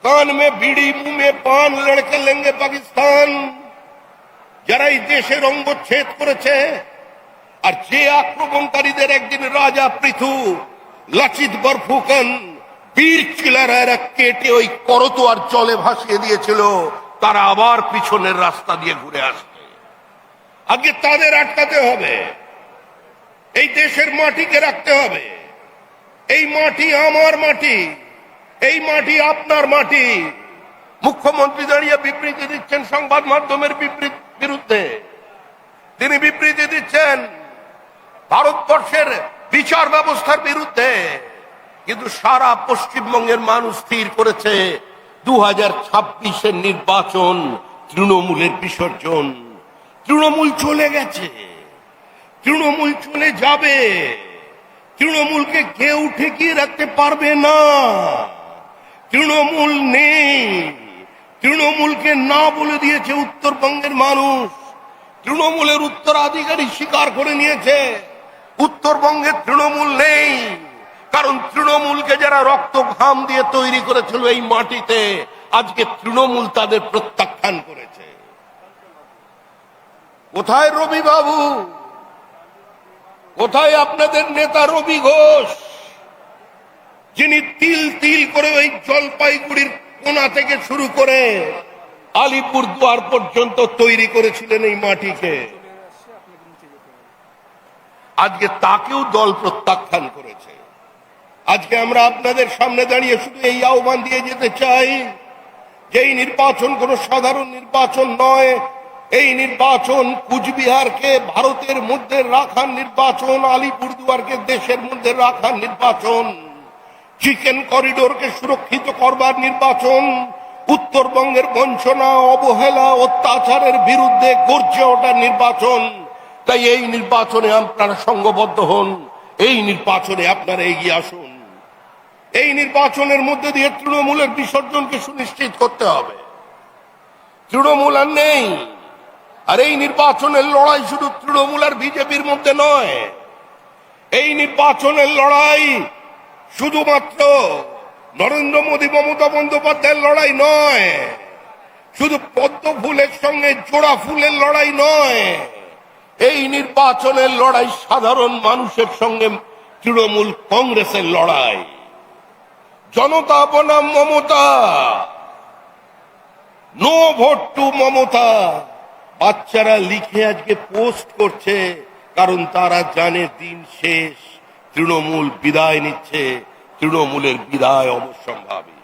कान में बीड़ी मुंह में पान लड़के लेंगे पाकिस्तान যারা এই দেশের অঙ্গচ্ছেদ করেছে আর যে আক্রমণকারীদের একদিন রাজা পৃথু লাচিত বরফুকন বীর চিলারায়রা কেটে ওই করতোয়ার জলে ভাসিয়ে দিয়েছিল তারা আবার পিছনের রাস্তা দিয়ে ঘুরে আসবে। আজকে তাদের আটকাতে হবে, এই দেশের মাটিকে রাখতে হবে। এই মাটি আমার মাটি, এই মাটি আপনার মাটি। মুখ্যমন্ত্রী দাঁড়িয়ে বিবৃতি দিচ্ছেন সংবাদ মাধ্যমের বিরুদ্ধে, তিনি বিবৃতি দিচ্ছেন ভারতবর্ষের বিচার ব্যবস্থার বিরুদ্ধে, কিন্তু সারা পশ্চিমবঙ্গের মানুষ স্থির করেছে 2026-এর নির্বাচন তৃণমূলের বিসর্জন। তৃণমূল চলে গেছে, তৃণমূল চলে যাবে, তৃণমূলকে কেউ ঠেকিয়ে রাখতে পারবে না। তৃণমূল নেই, তৃণমূলকে না বলে দিয়েছে উত্তরবঙ্গের মানুষ। তৃণমূলের উত্তরাধিকারী স্বীকার করে নিয়েছে উত্তরবঙ্গে তৃণমূল নেই, কারণ তৃণমূলকে যারা রক্ত ঘাম দিয়ে তৈরি করেছিল এই মাটিতে, আজকে তৃণমূল তাদের প্রত্যাখ্যান করেছে। কোথায় রবি বাবু, কোথায় আপনাদের নেতা রবি ঘোষ, যিনি তিল তিল করে ওই জলপাইগুড়ির কোনা থেকে শুরু করে আলিপুরদুয়ার পর্যন্ত তৈরি করেছিলেন এই মাটিকে? আজকে তাকেও দল প্রত্যাখ্যান করেছে। আজকে আমরা আপনাদের সামনে দাঁড়িয়ে শুধু এই আহ্বান দিয়ে যেতে চাই যে এই নির্বাচন কোন সাধারণ নির্বাচন নয়। এই নির্বাচন কুচবিহারকে ভারতের মধ্যে রাখার নির্বাচন, আলিপুরদুয়ারকে দেশের মধ্যে রাখার নির্বাচন, চিকেন করিডোরকে সুরক্ষিত করবার নির্বাচন, উত্তরবঙ্গের বঞ্চনা, অবহেলা, অত্যাচারের বিরুদ্ধে গর্জে ওঠার নির্বাচন। তাই এই নির্বাচনে আপনারা সংঘবদ্ধ হন, এই নির্বাচনে আপনারা এগিয়ে আসুন। এই নির্বাচনের মধ্যে দিয়ে তৃণমূলের বিসর্জনকে সুনিশ্চিত করতে হবে। তৃণমূল আর নেই। আর এই নির্বাচনের লড়াই শুধু তৃণমূল আর বিজেপির মধ্যে নয়, এই নির্বাচনের লড়াই শুধুমাত্র নরেন্দ্র মোদী মমতা বন্দ্যোপাধ্যায়ের লড়াই নয়, শুধু পদ্ম ফুলের সঙ্গে জোড়া ফুলের লড়াই নয়। এই নির্বাচনের লড়াই সাধারণ মানুষের সঙ্গে তৃণমূল কংগ্রেসের লড়াই। জনতা বনাম Mamata, no vote to Mamata. বাচ্চারা লিখে আজকে পোস্ট করছে, কারণ তারা জানে দিন শেষ, তৃণমূল বিদায় নিচ্ছে, তৃণমূলের বিদায় অবশ্যম্ভাবী।